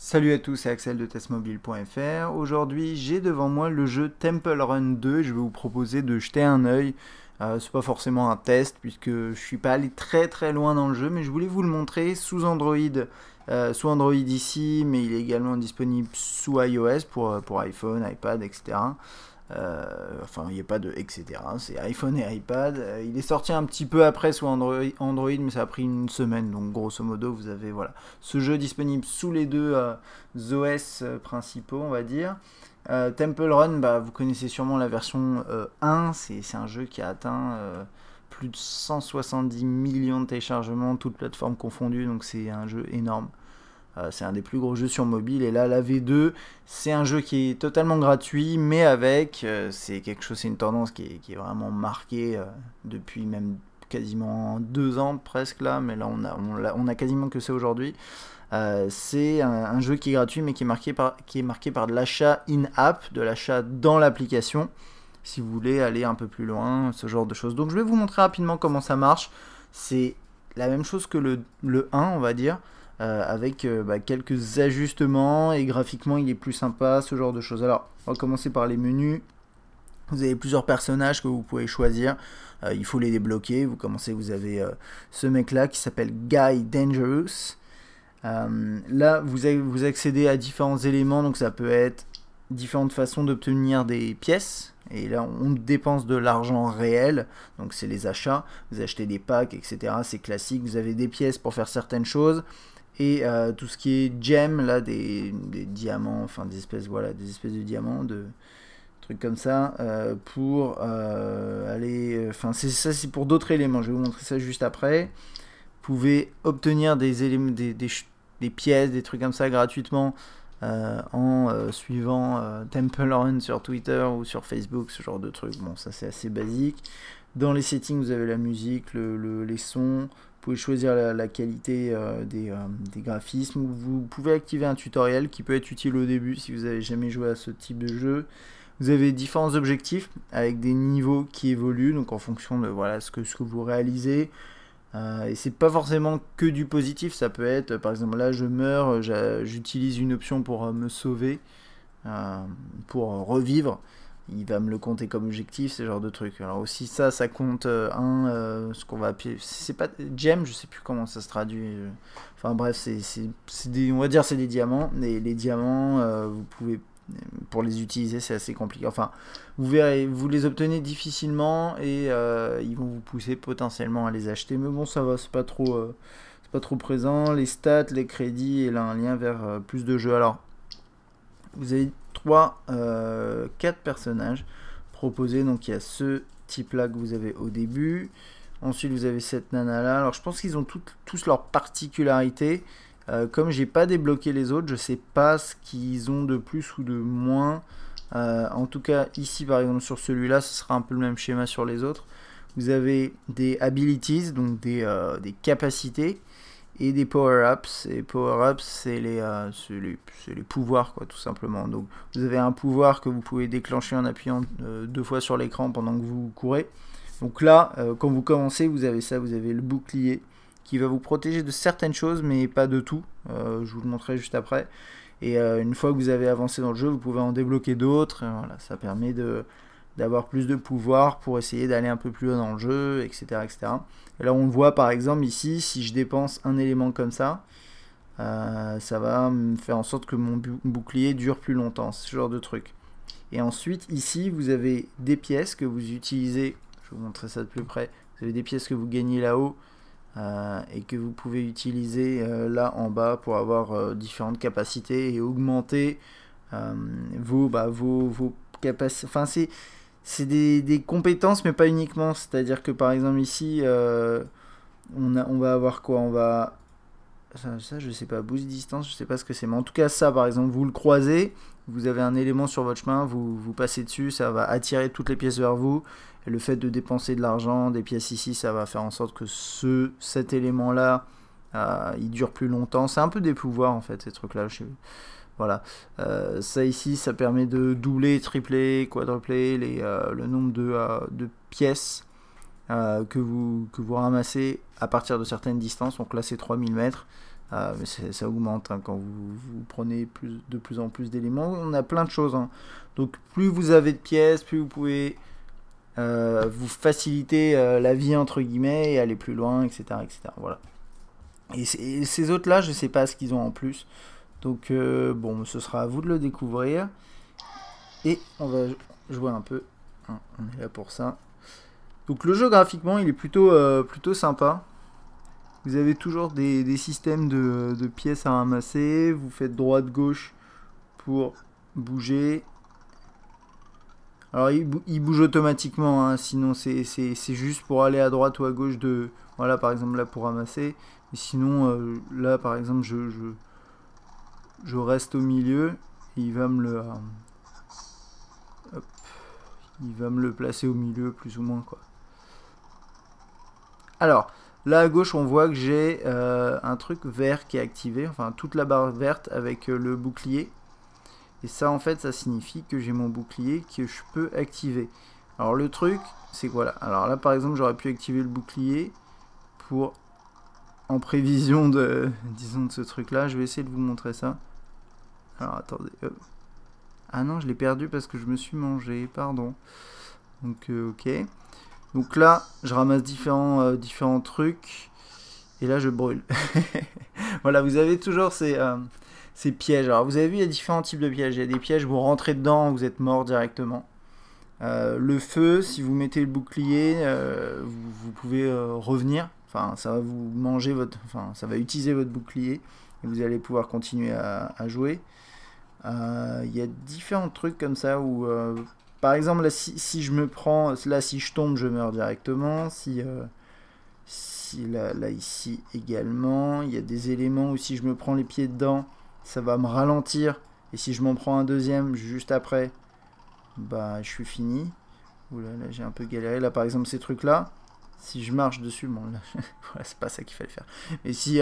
Salut à tous, c'est Axel de testmobile.fr. Aujourd'hui, j'ai devant moi le jeu Temple Run 2 et je vais vous proposer de jeter un œil. C'est pas forcément un test puisque je suis pas allé très loin dans le jeu, mais je voulais vous le montrer sous Android, ici, mais il est également disponible sous iOS pour iPhone, iPad, etc. Enfin, il n'y a pas de etc. C'est iPhone et iPad. Il est sorti un petit peu après sous Android, mais ça a pris une semaine. Donc, grosso modo, vous avez voilà, ce jeu disponible sous les deux OS principaux, on va dire. Temple Run, bah, vous connaissez sûrement la version 1. C'est un jeu qui a atteint plus de 170 millions de téléchargements, toutes plateformes confondues. Donc, c'est un jeu énorme. C'est un des plus gros jeux sur mobile. Et là, la V2, c'est un jeu qui est totalement gratuit, mais avec, c'est quelque chose, c'est une tendance qui est vraiment marquée depuis même quasiment 2 ans presque là, mais là on a quasiment que ça aujourd'hui. C'est un jeu qui est gratuit, mais qui est marqué par de l'achat in-app, de l'achat dans l'application. Si vous voulez aller un peu plus loin, ce genre de choses. Donc je vais vous montrer rapidement comment ça marche. C'est la même chose que le 1, on va dire. Avec quelques ajustements et graphiquement il est plus sympa, ce genre de choses. Alors on va commencer par les menus. Vous avez plusieurs personnages que vous pouvez choisir, il faut les débloquer. Vous avez ce mec là qui s'appelle Guy Dangerous. Là vous accédez à différents éléments, donc ça peut être différentes façons d'obtenir des pièces. Et là, on dépense de l'argent réel, donc c'est les achats. Vous achetez des packs, etc. C'est classique. Vous avez des pièces pour faire certaines choses. Et tout ce qui est gem, là, des diamants, enfin des espèces de diamants, de trucs comme ça, pour aller... Enfin, c'est pour d'autres éléments. Je vais vous montrer ça juste après. Vous pouvez obtenir des éléments, des pièces, des trucs comme ça gratuitement. En suivant Temple Run sur Twitter ou sur Facebook, ce genre de trucs. Bon, ça c'est assez basique. Dans les settings, vous avez la musique, les sons. Vous pouvez choisir la qualité des graphismes. Vous pouvez activer un tutoriel qui peut être utile au début si vous n'avez jamais joué à ce type de jeu. Vous avez différents objectifs avec des niveaux qui évoluent, donc en fonction de voilà, ce que vous réalisez. Et c'est pas forcément que du positif, ça peut être par exemple là je meurs, j'utilise une option pour me sauver, pour revivre, il va me le compter comme objectif, ce genre de truc. Alors aussi ça compte ce qu'on va appeler, c'est pas gem, je sais plus comment ça se traduit, enfin bref, on va dire c'est des diamants, et les diamants vous pouvez, pour les utiliser c'est assez compliqué, enfin vous verrez, vous les obtenez difficilement et ils vont vous pousser potentiellement à les acheter, mais bon ça va, c'est pas trop présent. Les stats, les crédits, et là un lien vers plus de jeux. Alors vous avez 4 personnages proposés, donc il y a ce type là que vous avez au début, ensuite vous avez cette nana là. Alors je pense qu'ils ont tous leurs particularités. Comme j'ai pas débloqué les autres, je sais pas ce qu'ils ont de plus ou de moins. En tout cas ici par exemple sur celui-là, ce sera un peu le même schéma sur les autres. Vous avez des abilities, donc des capacités, et des power-ups. Et power-ups, c'est les pouvoirs, quoi, tout simplement. Donc vous avez un pouvoir que vous pouvez déclencher en appuyant 2 fois sur l'écran pendant que vous courez. Donc là, quand vous commencez, vous avez ça, vous avez le bouclier qui va vous protéger de certaines choses, mais pas de tout. Je vous le montrerai juste après. Et une fois que vous avez avancé dans le jeu, vous pouvez en débloquer d'autres. Voilà, ça permet d'avoir plus de pouvoir pour essayer d'aller un peu plus loin dans le jeu, etc., etc. Et là, on le voit par exemple ici, si je dépense un élément comme ça, ça va me faire en sorte que mon bouclier dure plus longtemps, ce genre de truc. Et ensuite, ici, vous avez des pièces que vous utilisez. Je vais vous montrer ça de plus près. Vous avez des pièces que vous gagnez là-haut. Et que vous pouvez utiliser là en bas pour avoir différentes capacités et augmenter vos capacités. Enfin, c'est des compétences, mais pas uniquement. C'est-à-dire que par exemple ici, on va avoir quoi? On va... Ça, je sais pas, boost distance, je sais pas ce que c'est. Mais en tout cas, ça, par exemple, vous le croisez, vous avez un élément sur votre chemin, vous passez dessus, ça va attirer toutes les pièces vers vous. Et le fait de dépenser de l'argent, des pièces ici, ça va faire en sorte que cet élément-là, il dure plus longtemps. C'est un peu des pouvoirs, en fait, ces trucs-là. Voilà. Ça ici, ça permet de doubler, tripler, quadrupler le nombre de pièces que vous ramassez à partir de certaines distances. Donc là, c'est 3000 mètres. Mais ça augmente hein, quand vous prenez de plus en plus d'éléments. On a plein de choses. Hein. Donc plus vous avez de pièces, plus vous pouvez vous faciliter la vie entre guillemets et aller plus loin, etc. etc. Voilà. Et ces autres-là, je sais pas ce qu'ils ont en plus. Donc bon, ce sera à vous de le découvrir. Et on va jouer un peu. Hein, on est là pour ça. Donc le jeu graphiquement, il est plutôt sympa. Vous avez toujours des systèmes de pièces à ramasser. Vous faites droite-gauche pour bouger. Alors il bouge automatiquement, hein, sinon c'est juste pour aller à droite ou à gauche de... Voilà par exemple là pour ramasser. Et sinon là par exemple je reste au milieu. Et il va me le... hop, il va me le placer au milieu plus ou moins quoi. Alors... Là à gauche on voit que j'ai un truc vert qui est activé, enfin toute la barre verte avec le bouclier. Et ça en fait ça signifie que j'ai mon bouclier que je peux activer. Alors le truc c'est que voilà, alors là par exemple j'aurais pu activer le bouclier pour en prévision de, disons de ce truc là, je vais essayer de vous montrer ça. Alors attendez, ah non je l'ai perdu parce que je me suis mangé, pardon. Donc ok. Donc là, je ramasse différents trucs. Et là, je brûle. Voilà, vous avez toujours ces pièges. Alors, vous avez vu, il y a différents types de pièges. Il y a des pièges, vous rentrez dedans, vous êtes mort directement. Le feu, si vous mettez le bouclier, vous pouvez revenir. Enfin, ça va vous manger votre... Enfin, ça va utiliser votre bouclier. Et vous allez pouvoir continuer à jouer. Il y a différents trucs comme ça où... par exemple, là, si je me prends... Là, si je tombe, je meurs directement. Si là, ici également, il y a des éléments où si je me prends les pieds dedans, ça va me ralentir. Et si je m'en prends un deuxième juste après, bah, je suis fini. Oula, là, j'ai un peu galéré. Là, par exemple, ces trucs-là, si je marche dessus, bon, là, voilà, c'est pas ça qu'il fallait faire. Mais si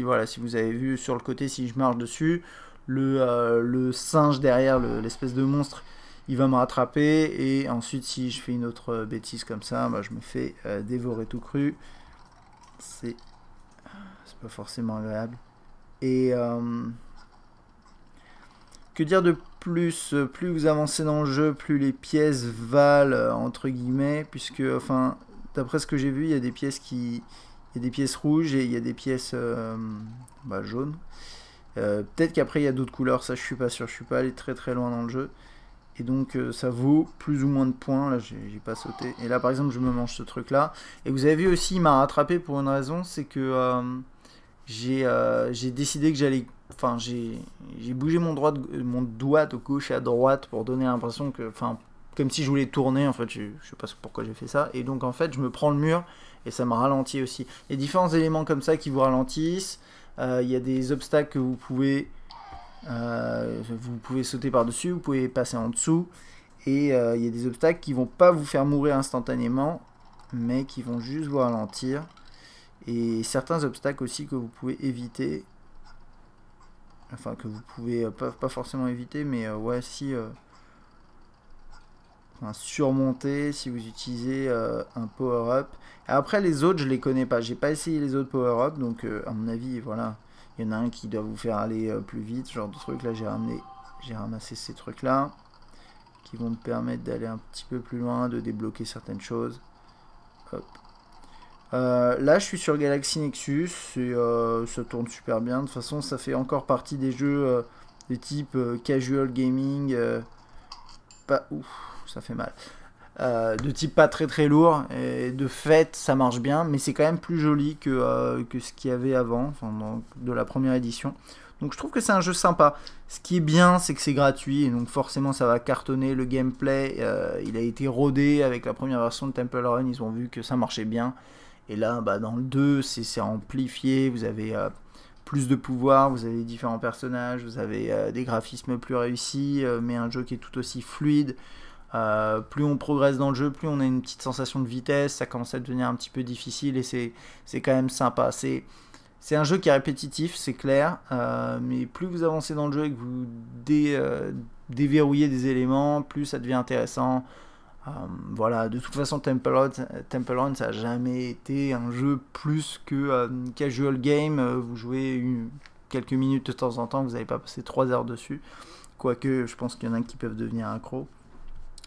vous avez vu sur le côté, si je marche dessus, le singe derrière, l'espèce de monstre, il va me rattraper et ensuite si je fais une autre bêtise comme ça, bah, je me fais dévorer tout cru. C'est pas forcément agréable. Et que dire de plus? Plus vous avancez dans le jeu, plus les pièces valent entre guillemets, puisque enfin d'après ce que j'ai vu, il y a des pièces il y a des pièces rouges et il y a des pièces jaunes. Peut-être qu'après il y a d'autres couleurs, ça je suis pas sûr, je suis pas allé très loin dans le jeu. Et donc ça vaut plus ou moins de points, là j'ai pas sauté. Et là par exemple je me mange ce truc là. Et vous avez vu aussi, il m'a rattrapé pour une raison, c'est que j'ai décidé que j'allais... Enfin j'ai bougé mon doigt de gauche à droite pour donner l'impression que... Enfin comme si je voulais tourner en fait, je sais pas pourquoi j'ai fait ça. Et donc en fait je me prends le mur et ça m'a ralenti aussi. Il y a différents éléments comme ça qui vous ralentissent. Il y a des obstacles que vous pouvez sauter par-dessus, vous pouvez passer en dessous, et il y a des obstacles qui vont pas vous faire mourir instantanément, mais qui vont juste vous ralentir, et certains obstacles aussi que vous pouvez éviter, enfin que vous pouvez pas forcément éviter, mais ouais si enfin, surmonter si vous utilisez un power-up. Après les autres je les connais pas, j'ai pas essayé les autres power-up, donc à mon avis voilà. Il y en a un qui doit vous faire aller plus vite, ce genre de truc. Là, j'ai ramassé ces trucs-là qui vont me permettre d'aller un petit peu plus loin, de débloquer certaines choses. Hop. Là, je suis sur Galaxy Nexus et ça tourne super bien. De toute façon, ça fait encore partie des jeux de type casual gaming. Ouf, ça fait mal. De type pas très lourd, et de fait ça marche bien, mais c'est quand même plus joli que ce qu'il y avait avant, enfin, de la première édition. Donc je trouve que c'est un jeu sympa. Ce qui est bien, c'est que c'est gratuit, et donc forcément ça va cartonner. Le gameplay, il a été rodé avec la première version de Temple Run, ils ont vu que ça marchait bien. Et là, bah, dans le 2, c'est amplifié, vous avez plus de pouvoir, vous avez différents personnages, vous avez des graphismes plus réussis, mais un jeu qui est tout aussi fluide. Plus on progresse dans le jeu, plus on a une petite sensation de vitesse, ça commence à devenir un petit peu difficile et c'est quand même sympa. C'est un jeu qui est répétitif, c'est clair, mais plus vous avancez dans le jeu et que vous déverrouillez des éléments, plus ça devient intéressant. Voilà, de toute façon Temple Run ça n'a jamais été un jeu plus que casual game. Vous jouez quelques minutes de temps en temps, vous n'allez pas passer 3 heures dessus. Quoique je pense qu'il y en a qui peuvent devenir accro.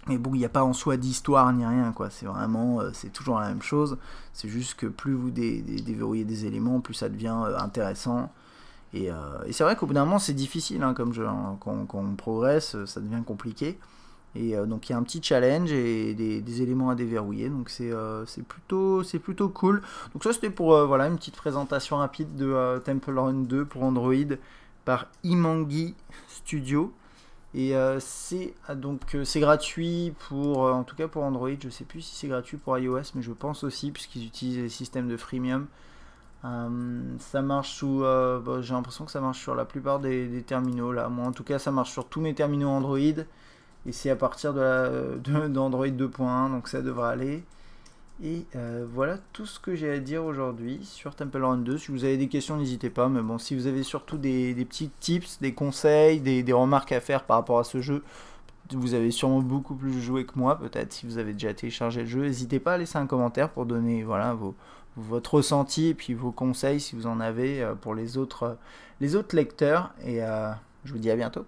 Mais bon, il n'y a pas en soi d'histoire ni rien, quoi. C'est vraiment, c'est toujours la même chose. C'est juste que plus vous déverrouillez des éléments, plus ça devient intéressant. Et c'est vrai qu'au bout d'un moment, c'est difficile hein, comme jeu. Hein. Quand on progresse, ça devient compliqué. Et donc il y a un petit challenge et des éléments à déverrouiller. Donc c'est plutôt cool. Donc ça c'était pour voilà, une petite présentation rapide de Temple Run 2 pour Android par Imangi Studio. Et c'est gratuit pour en tout cas pour Android. Je sais plus si c'est gratuit pour iOS, mais je pense aussi puisqu'ils utilisent les systèmes de freemium. Ça marche sous j'ai l'impression que ça marche sur la plupart des terminaux là. Moi en tout cas ça marche sur tous mes terminaux Android et c'est à partir d'Android 2.1, donc ça devrait aller. Et voilà tout ce que j'ai à dire aujourd'hui sur Temple Run 2. Si vous avez des questions, n'hésitez pas. Mais bon, si vous avez surtout des petits tips, des conseils, des remarques à faire par rapport à ce jeu, vous avez sûrement beaucoup plus joué que moi, peut-être si vous avez déjà téléchargé le jeu. N'hésitez pas à laisser un commentaire pour donner voilà, votre ressenti et puis vos conseils si vous en avez pour les autres lecteurs. Et je vous dis à bientôt.